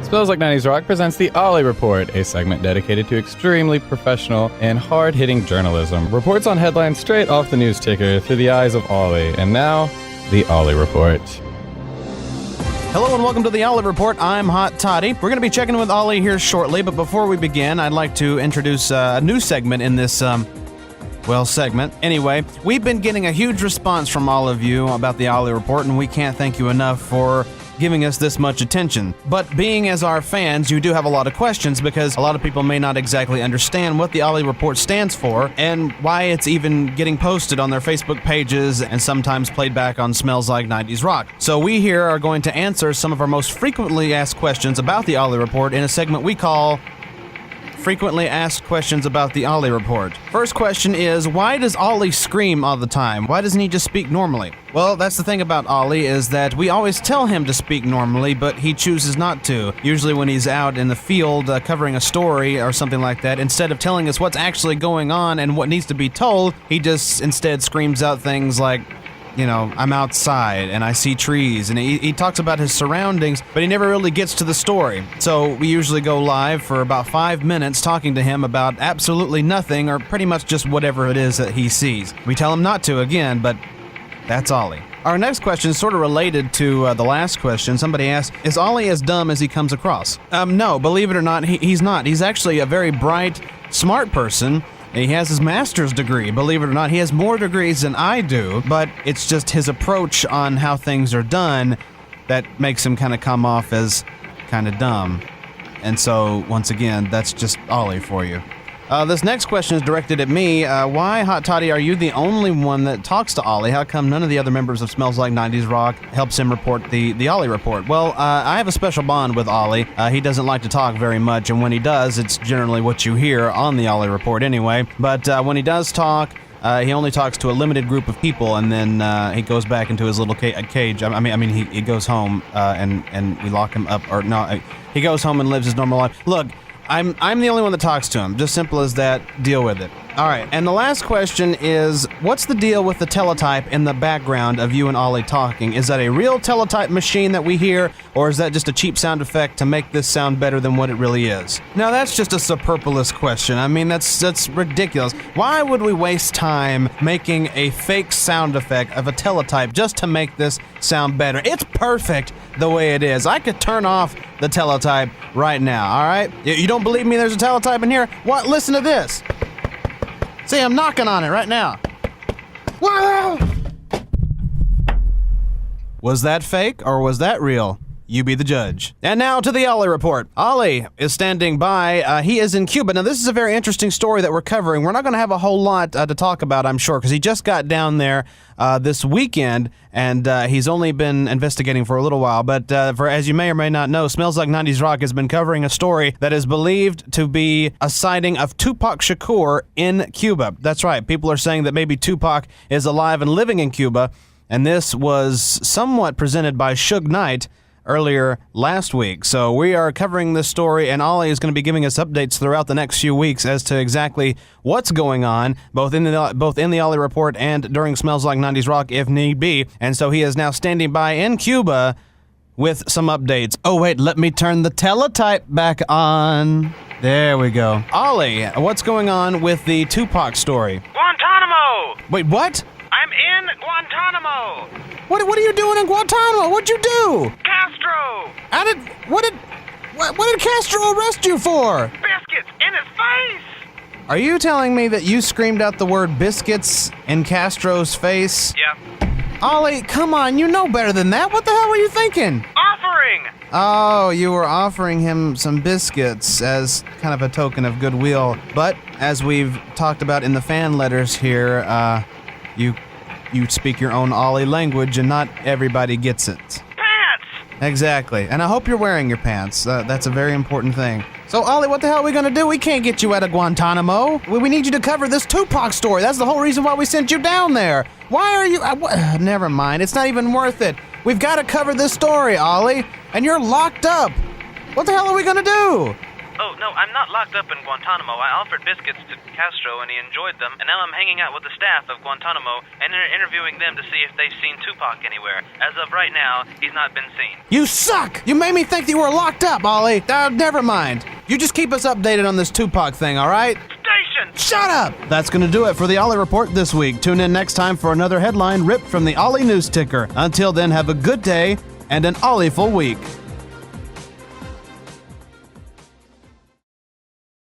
Smells Like 90s Rock presents the Ollie Report, a segment dedicated to extremely professional and hard-hitting journalism. Reports on headlines straight off the news ticker through the eyes of Ollie. And now, the Ollie Report. Hello and welcome to the Ollie Report. I'm Hot Toddy. We're going to be checking in with Ollie here shortly, but before we begin, I'd like to introduce a new segment in this, segment. Anyway, we've been getting a huge response from all of you about the Ollie Report, and we can't thank you enough for giving us this much attention. But being as our fans, you do have a lot of questions because a lot of people may not exactly understand what the Ollie Report stands for and why it's even getting posted on their Facebook pages and sometimes played back on Smells Like 90s Rock. So we here are going to answer some of our most frequently asked questions about the Ollie Report in a segment we call Frequently Asked Questions About the Ollie Report. First question is, why does Ollie scream all the time? Why doesn't he just speak normally? Well, that's the thing about Ollie is that we always tell him to speak normally, but he chooses not to. Usually when he's out in the field covering a story or something like that, instead of telling us what's actually going on and what needs to be told, he just instead screams out things like, I'm outside and I see trees, and he talks about his surroundings, but he never really gets to the story. So we usually go live for about 5 minutes talking to him about absolutely nothing or pretty much just whatever it is that he sees. We tell him not to again, but that's Ollie. Our next question is sort of related to the last question. Somebody asked, is Ollie as dumb as he comes across? No, believe it or not, he's not. He's actually a very bright, smart person. He has his master's degree. Believe it or not, he has more degrees than I do, but it's just his approach on how things are done that makes him kind of come off as kind of dumb. And so, once again, that's just Ollie for you. This next question is directed at me. Why, Hot Toddy, are you the only one that talks to Ollie? How come none of the other members of Smells Like 90s Rock helps him report the Ollie Report? Well, I have a special bond with Ollie. He doesn't like to talk very much, and when he does, it's generally what you hear on the Ollie Report anyway. But when he does talk, he only talks to a limited group of people, and then he goes back into his little cage. He goes home, and we lock him up. Or no, he goes home and lives his normal life. Look, I'm the only one that talks to him. Just simple as that. Deal with it. All right, and the last question is, what's the deal with the teletype in the background of you and Ollie talking? Is that a real teletype machine that we hear, or is that just a cheap sound effect to make this sound better than what it really is? Now, that's just a superfluous question. I mean, that's ridiculous. Why would we waste time making a fake sound effect of a teletype just to make this sound better? It's perfect the way it is. I could turn off the teletype right now, all right? You don't believe me there's a teletype in here? What? Listen to this. See, I'm knocking on it right now. Whoa! Was that fake or was that real? You be the judge. And now to the Ollie Report. Ollie is standing by. He is in Cuba. Now, this is a very interesting story that we're covering. We're not going to have a whole lot to talk about, I'm sure, because he just got down there this weekend, and he's only been investigating for a little while. But as you may or may not know, Smells Like 90s Rock has been covering a story that is believed to be a sighting of Tupac Shakur in Cuba. That's right. People are saying that maybe Tupac is alive and living in Cuba, and this was somewhat presented by Suge Knight earlier last week. So we are covering this story, and Ollie is going to be giving us updates throughout the next few weeks as to exactly what's going on, both in the Ollie Report and during Smells Like 90s Rock if need be. And so he is now standing by in Cuba with some updates. Oh wait, let me turn the teletype back on. There we go. Ollie, what's going on with the Tupac story? Guantanamo! Wait, what? I'm in Guantanamo! What are you doing in Guantanamo? What'd you do? Castro! What did Castro arrest you for? Biscuits in his face! Are you telling me that you screamed out the word biscuits in Castro's face? Yep. Ollie, come on, you know better than that. What the hell were you thinking? Offering! Oh, you were offering him some biscuits as kind of a token of goodwill. But as we've talked about in the fan letters here, you speak your own Ollie language, and not everybody gets it. Pants! Exactly. And I hope you're wearing your pants. That's a very important thing. So, Ollie, what the hell are we going to do? We can't get you out of Guantanamo. We need you to cover this Tupac story. That's the whole reason why we sent you down there. Why are you... never mind. It's not even worth it. We've got to cover this story, Ollie. And you're locked up. What the hell are we going to do? Oh, no, I'm not locked up in Guantanamo. I offered biscuits to Castro and he enjoyed them, and now I'm hanging out with the staff of Guantanamo and interviewing them to see if they've seen Tupac anywhere. As of right now, he's not been seen. You suck! You made me think that you were locked up, Ollie. Never mind. You just keep us updated on this Tupac thing, all right? Station! Shut up! That's going to do it for the Ollie Report this week. Tune in next time for another headline ripped from the Ollie News Ticker. Until then, have a good day and an Ollie-ful week.